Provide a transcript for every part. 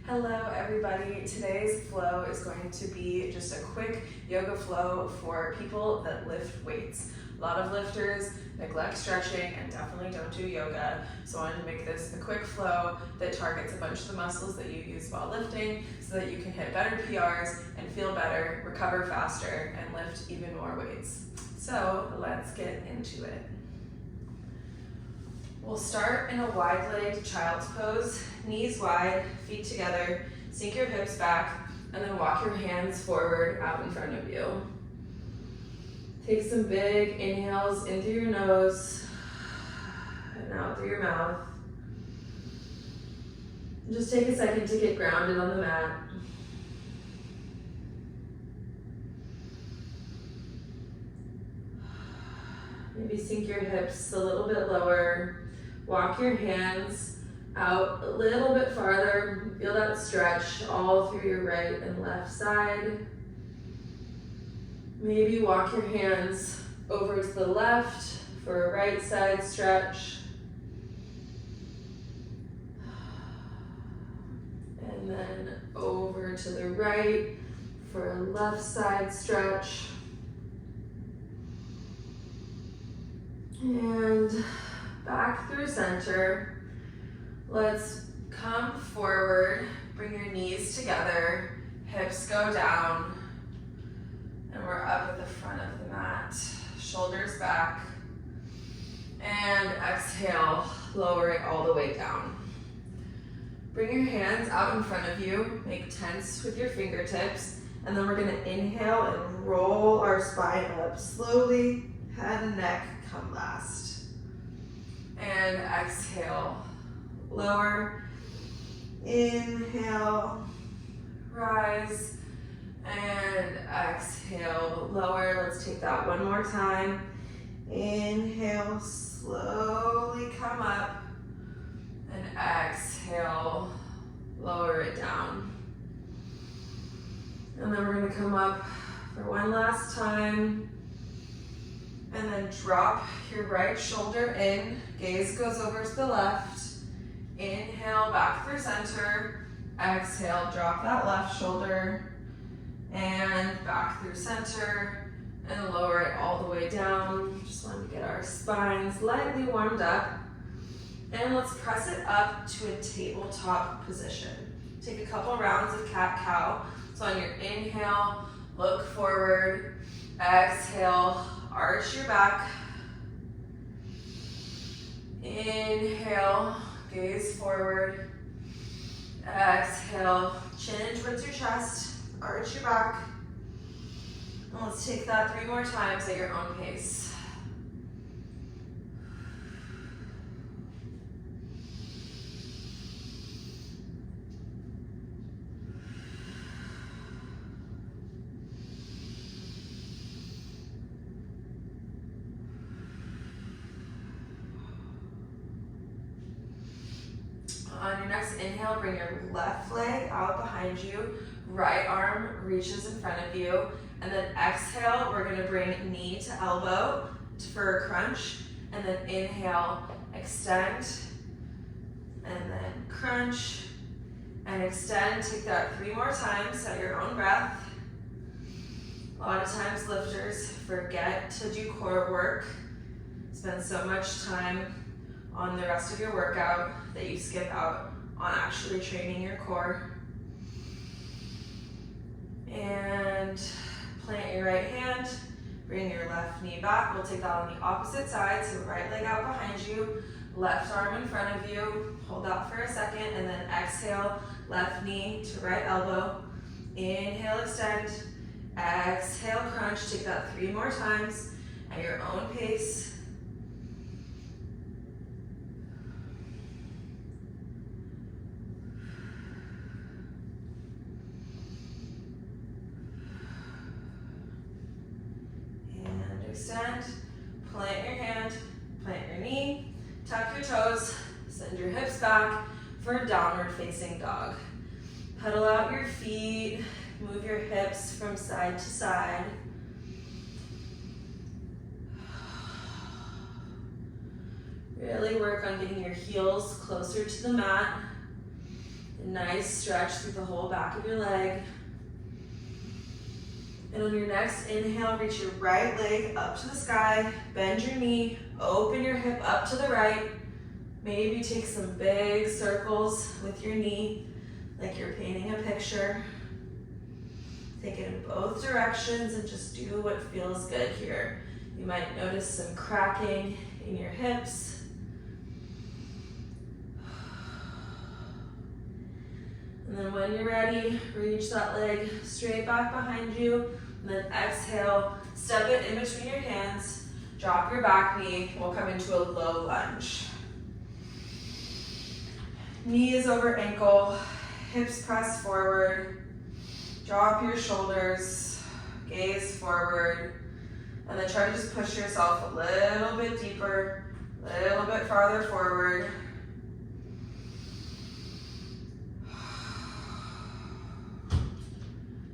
Hello everybody, today's flow is going to be just a quick yoga flow for people that lift weights. A lot of lifters neglect stretching and definitely don't do yoga, so I wanted to make this a quick flow that targets a bunch of the muscles that you use while lifting so that you can hit better PRs and feel better, recover faster, and lift even more weights. So let's get into it. We'll start in a wide-legged child's pose, knees wide, feet together, sink your hips back, and then walk your hands forward out in front of you. Take some big inhales in through your nose and out through your mouth. Just take a second to get grounded on the mat. Maybe sink your hips a little bit lower. Walk your hands out a little bit farther. Feel that stretch all through your right and left side. Maybe walk your hands over to the left for a right side stretch. And then over to the right for a left side stretch. And back through center. Let's come forward, bring your knees together, hips go down, and we're up at the front of the mat. Shoulders back, and exhale, lower it all the way down. Bring your hands out in front of you, make tents with your fingertips, and then we're gonna inhale and roll our spine up slowly, head and neck come last. And exhale, lower, inhale, rise, and exhale, lower. Let's take that one more time. Inhale, slowly come up, and exhale, lower it down. And then we're gonna come up for one last time. And then drop your right shoulder in, gaze goes over to the left. Inhale, back through center. Exhale, drop that left shoulder. And back through center. And lower it all the way down. Just want to get our spines lightly warmed up. And let's press it up to a tabletop position. Take a couple rounds of cat-cow. So on your inhale, look forward. Exhale, arch your back. Inhale, gaze forward. Exhale, chin towards your chest, arch your back. And let's take that 3 more times at your own pace. On your next inhale, bring your left leg out behind you, right arm reaches in front of you, and then exhale, we're gonna bring knee to elbow for a crunch, and then inhale, extend, and then crunch, and extend. Take that 3 more times at your own breath. A lot of times lifters forget to do core work, spend so much time on the rest of your workout that you skip out on actually training your core. And plant your right hand, bring your left knee back. We'll take that on the opposite side, so right leg out behind you, left arm in front of you. Hold that for a second, and then exhale, left knee to right elbow. Inhale, extend. Exhale, crunch. Take that 3 more times at your own pace. Extend, plant your hand, plant your knee, tuck your toes, send your hips back for downward facing dog. Pedal out your feet, move your hips from side to side. Really work on getting your heels closer to the mat nice stretch through the whole back of your leg. And on your next inhale, reach your right leg up to the sky, bend your knee, open your hip up to the right. Maybe take some big circles with your knee, like you're painting a picture. Take it in both directions and just do what feels good here. You might notice some cracking in your hips. And then when you're ready, reach that leg straight back behind you. And then exhale, step it in between your hands. Drop your back knee. We'll come into a low lunge. Knees over ankle, hips press forward. Drop your shoulders, gaze forward. And then try to just push yourself a little bit deeper, a little bit farther forward.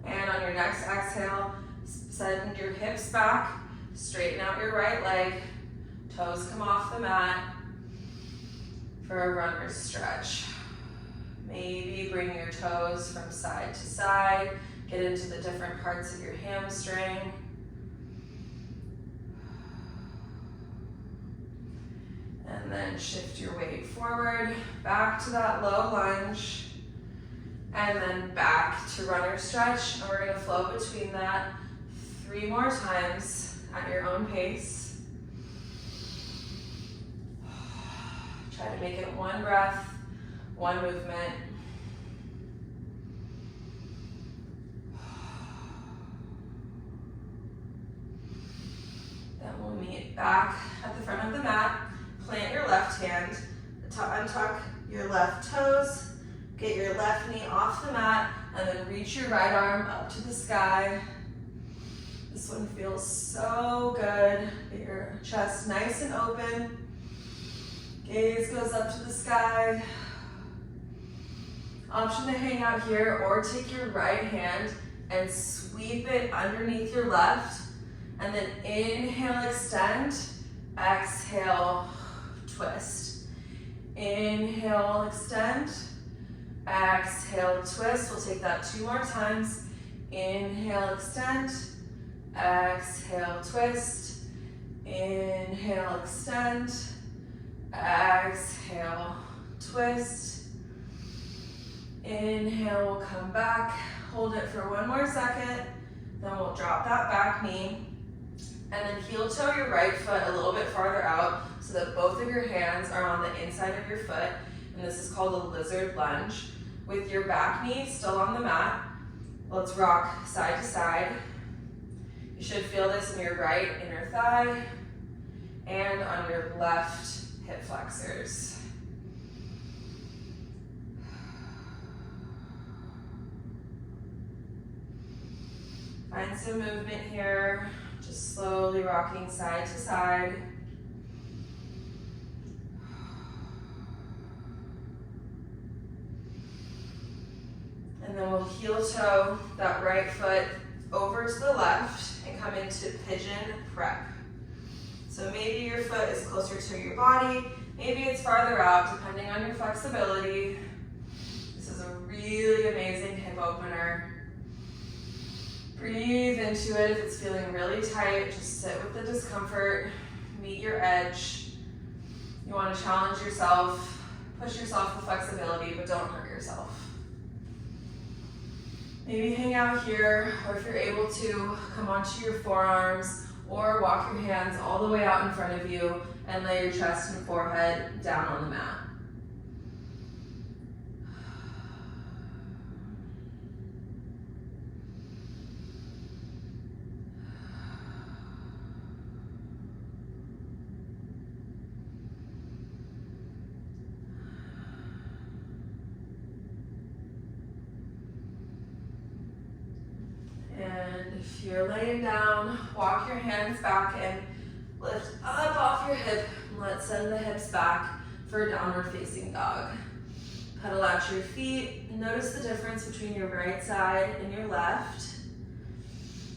And on your next exhale, send your hips back, straighten out your right leg, toes come off the mat for a runner's stretch. Maybe bring your toes from side to side, get into the different parts of your hamstring. And then shift your weight forward, back to that low lunge, and then back to runner stretch. And we're gonna flow between that 3 more times at your own pace. Try to make it 1 breath, 1 movement. Then we'll meet back at the front of the mat. Plant your left hand, untuck your left toes, get your left knee off the mat, and then reach your right arm up to the sky. This one feels so good. Get your chest nice and open. Gaze goes up to the sky. Option to hang out here or take your right hand and sweep it underneath your left. And then inhale, extend. Exhale, twist. Inhale, extend. Exhale, twist. We'll take that 2 more times. Inhale, extend. Exhale, twist. Inhale, extend. Exhale, twist. Inhale, we'll come back. Hold it for 1 more second. Then we'll drop that back knee. And then heel toe your right foot a little bit farther out so that both of your hands are on the inside of your foot. And this is called a lizard lunge. With your back knee still on the mat, let's rock side to side. You should feel this in your right inner thigh and on your left hip flexors. Find some movement here. Just slowly rocking side to side. And then we'll heel toe that right foot over to the left and come into pigeon prep. So maybe your foot is closer to your body, maybe it's farther out, depending on your flexibility. This is a really amazing hip opener. Breathe into it. If it's feeling really tight, just sit with the discomfort, meet your edge. You want to challenge yourself, push yourself with flexibility, but don't hurt yourself. Maybe hang out here, or if you're able to, come onto your forearms, or walk your hands all the way out in front of you and lay your chest and forehead down on the mat. And if you're laying down, walk your hands back and lift up off your hip. And let's send the hips back for a downward facing dog. Pedal out your feet. Notice the difference between your right side and your left.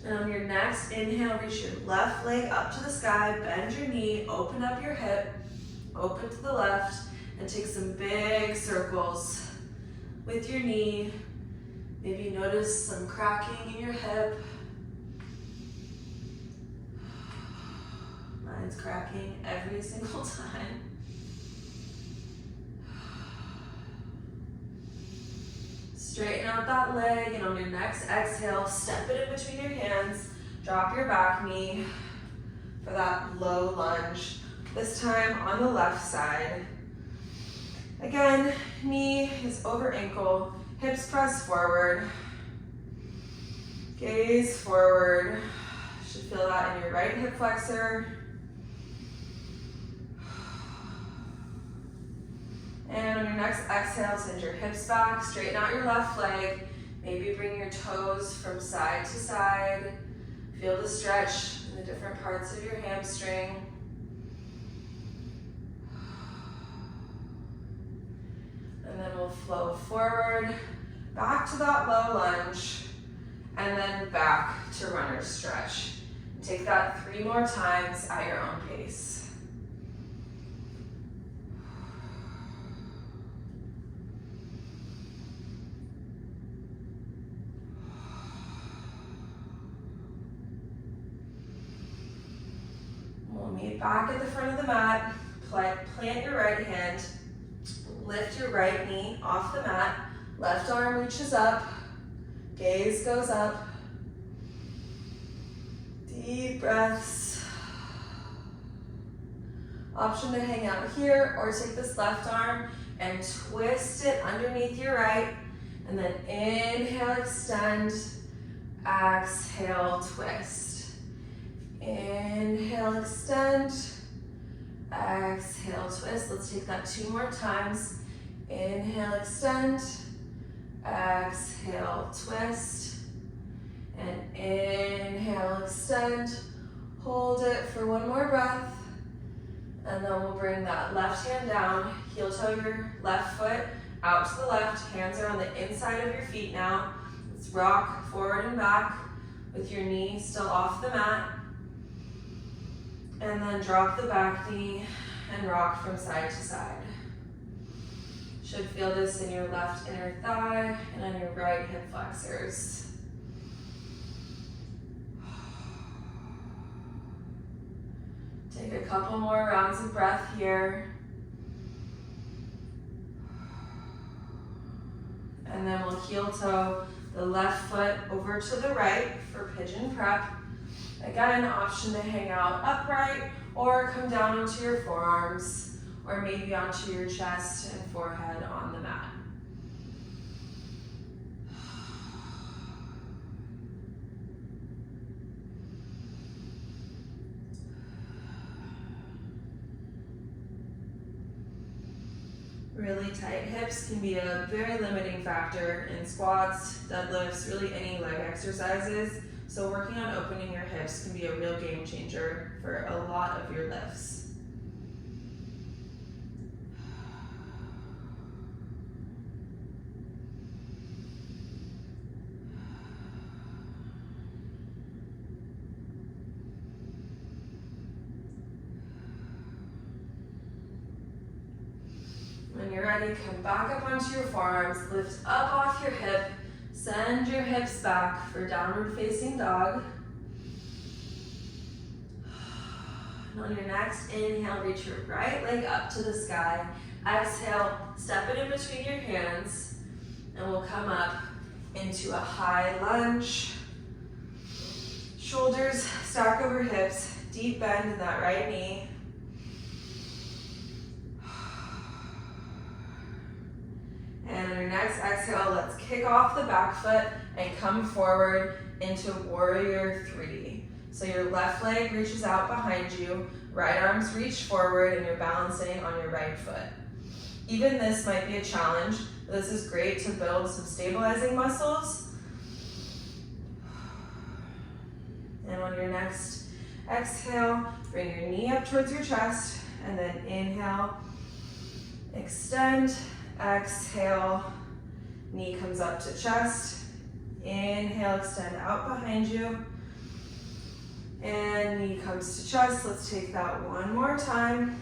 And on your next inhale, reach your left leg up to the sky, bend your knee, open up your hip, open to the left, and take some big circles with your knee. Maybe notice some cracking in your hip. Mine's cracking every single time. Straighten out that leg, and on your next exhale, step it in between your hands. Drop your back knee for that low lunge. This time on the left side. Again, knee is over ankle, hips press forward. Gaze forward. Should feel that in your right hip flexor. And on your next exhale, send your hips back, straighten out your left leg. Maybe bring your toes from side to side. Feel the stretch in the different parts of your hamstring. And then we'll flow forward, back to that low lunge, and then back to runner's stretch. Take that 3 more times at your own pace. We'll meet back at the front of the mat. Plant your right hand. Lift your right knee off the mat. Left arm reaches up. Gaze goes up. Deep breaths. Option to hang out here or take this left arm and twist it underneath your right. And then inhale, extend. Exhale, twist. Inhale, extend. Exhale, twist. Let's take that 2 more times. Inhale, extend. Exhale, twist. And inhale, extend. Hold it for 1 more breath. And then we'll bring that left hand down. Heel toe your left foot out to the left. Hands are on the inside of your feet now. Let's rock forward and back with your knee still off the mat. And then drop the back knee and rock from side to side. Should feel this in your left inner thigh and on your right hip flexors. Take a couple more rounds of breath here. And then we'll heel toe the left foot over to the right for pigeon prep. Again, option to hang out upright or come down onto your forearms or maybe onto your chest and forehead on the mat. Really tight hips can be a very limiting factor in squats, deadlifts, really any leg exercises. So working on opening your hips can be a real game changer for a lot of your lifts. When you're ready, come back up onto your forearms, lift up off your hip. Send your hips back for downward facing dog. And on your next inhale, reach your right leg up to the sky. Exhale, step it in between your hands, and we'll come up into a high lunge. Shoulders stack over hips, deep bend in that right knee. And on your next exhale, let's kick off the back foot and come forward into warrior 3. So your left leg reaches out behind you, right arms reach forward, and you're balancing on your right foot. Even this might be a challenge, but this is great to build some stabilizing muscles. And on your next exhale, bring your knee up towards your chest, and then inhale, extend. Exhale, knee comes up to chest. Inhale, extend out behind you. And knee comes to chest. Let's take that 1 more time.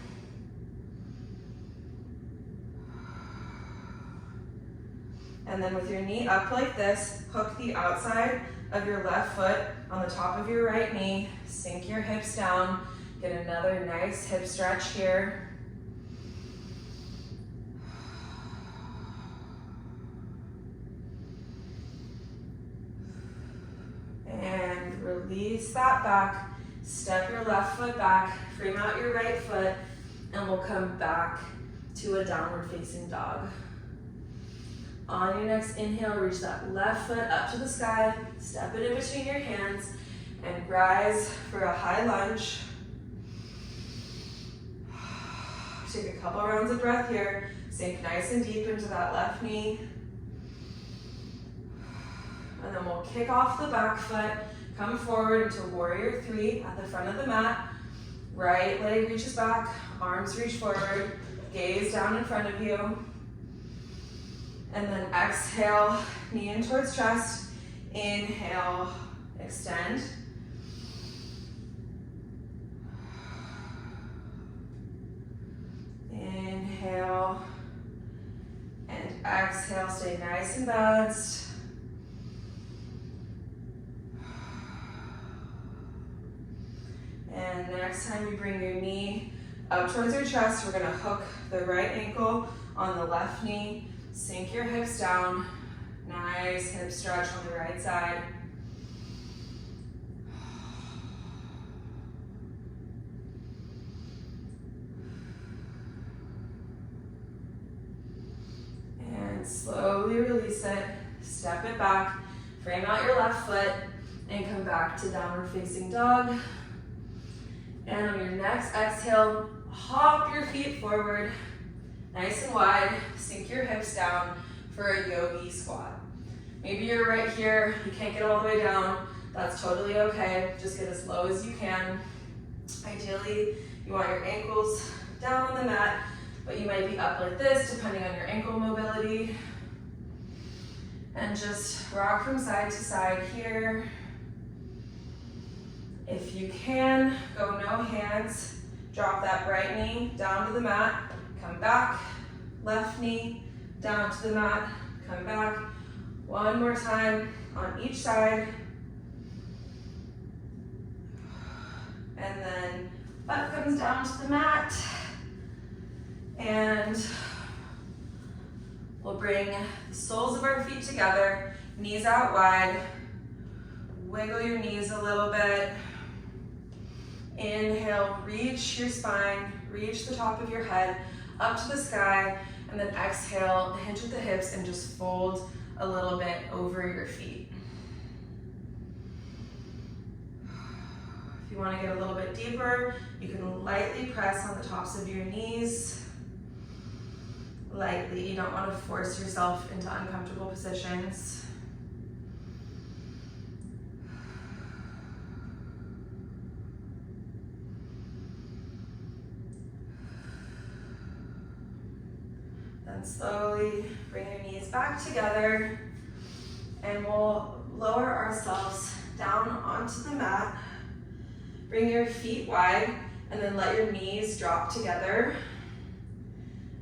And then with your knee up like this, hook the outside of your left foot on the top of your right knee, sink your hips down, get another nice hip stretch here. And release that back, step your left foot back, frame out your right foot, and we'll come back to a downward facing dog. On your next inhale, reach that left foot up to the sky, step it in between your hands, and rise for a high lunge. Take a couple rounds of breath here, sink nice and deep into that left knee. And then we'll kick off the back foot, come forward into warrior three at the front of the mat. Right leg reaches back, arms reach forward, gaze down in front of you. And then exhale, knee in towards chest. Inhale, extend. Inhale, and exhale, stay nice and balanced. And next time you bring your knee up towards your chest, we're gonna hook the right ankle on the left knee, sink your hips down, nice hip stretch on the right side. And slowly release it, step it back, frame out your left foot, and come back to downward facing dog. And on your next exhale, hop your feet forward, nice and wide, sink your hips down for a yogi squat. Maybe you're right here, you can't get all the way down, that's totally okay. Just get as low as you can. Ideally, you want your ankles down on the mat, but you might be up like this depending on your ankle mobility. And just rock from side to side here. If you can, go no hands. Drop that right knee down to the mat. Come back, left knee down to the mat. Come back. One more time on each side. And then butt comes down to the mat. And we'll bring the soles of our feet together, knees out wide. Wiggle your knees a little bit. Inhale, reach your spine, reach the top of your head up to the sky, and then exhale, hinge with the hips and just fold a little bit over your feet. If you want to get a little bit deeper, you can lightly press on the tops of your knees. Lightly, you don't want to force yourself into uncomfortable positions. Then slowly bring your knees back together, and we'll lower ourselves down onto the mat. Bring your feet wide, and then let your knees drop together.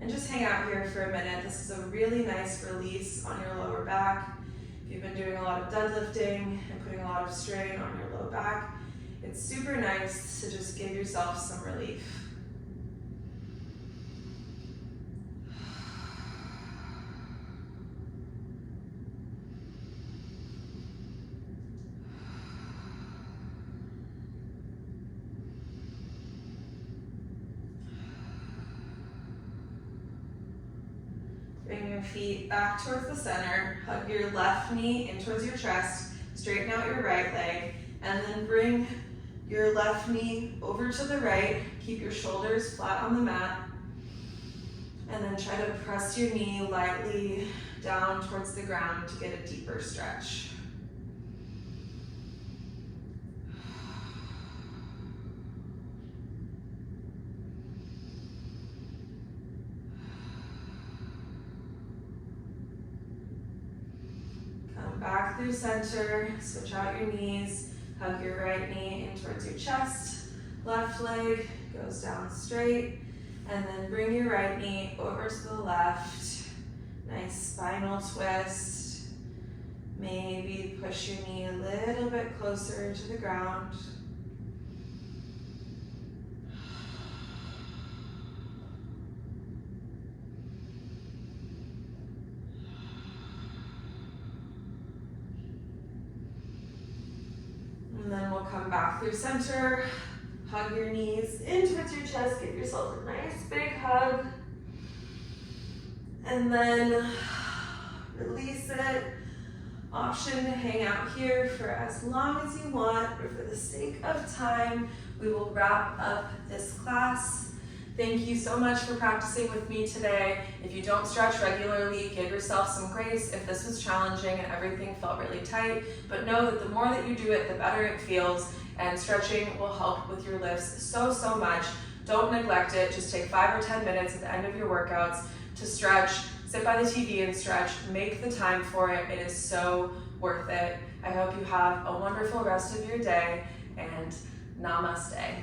And just hang out here for a minute. This is a really nice release on your lower back. If you've been doing a lot of deadlifting and putting a lot of strain on your low back, it's super nice to just give yourself some relief. Bring your feet back towards the center, hug your left knee in towards your chest, straighten out your right leg, and then bring your left knee over to the right, keep your shoulders flat on the mat, and then try to press your knee lightly down towards the ground to get a deeper stretch. Back through center, switch out your knees, hug your right knee in towards your chest, left leg goes down straight, and then bring your right knee over to the left, Nice spinal twist. Maybe push your knee a little bit closer to the ground. And then we'll come back through center. Hug your knees in towards your chest. Give yourself a nice big hug. And then release it. Option to hang out here for as long as you want, but for the sake of time, we will wrap up this class. Thank you so much for practicing with me today. If you don't stretch regularly, give yourself some grace if this was challenging and everything felt really tight, but know that the more that you do it, the better it feels, and stretching will help with your lifts so much. Don't neglect it. Just take 5 or 10 minutes at the end of your workouts to stretch. Sit by the TV and stretch. Make the time for it. It is so worth it. I hope you have a wonderful rest of your day, and namaste.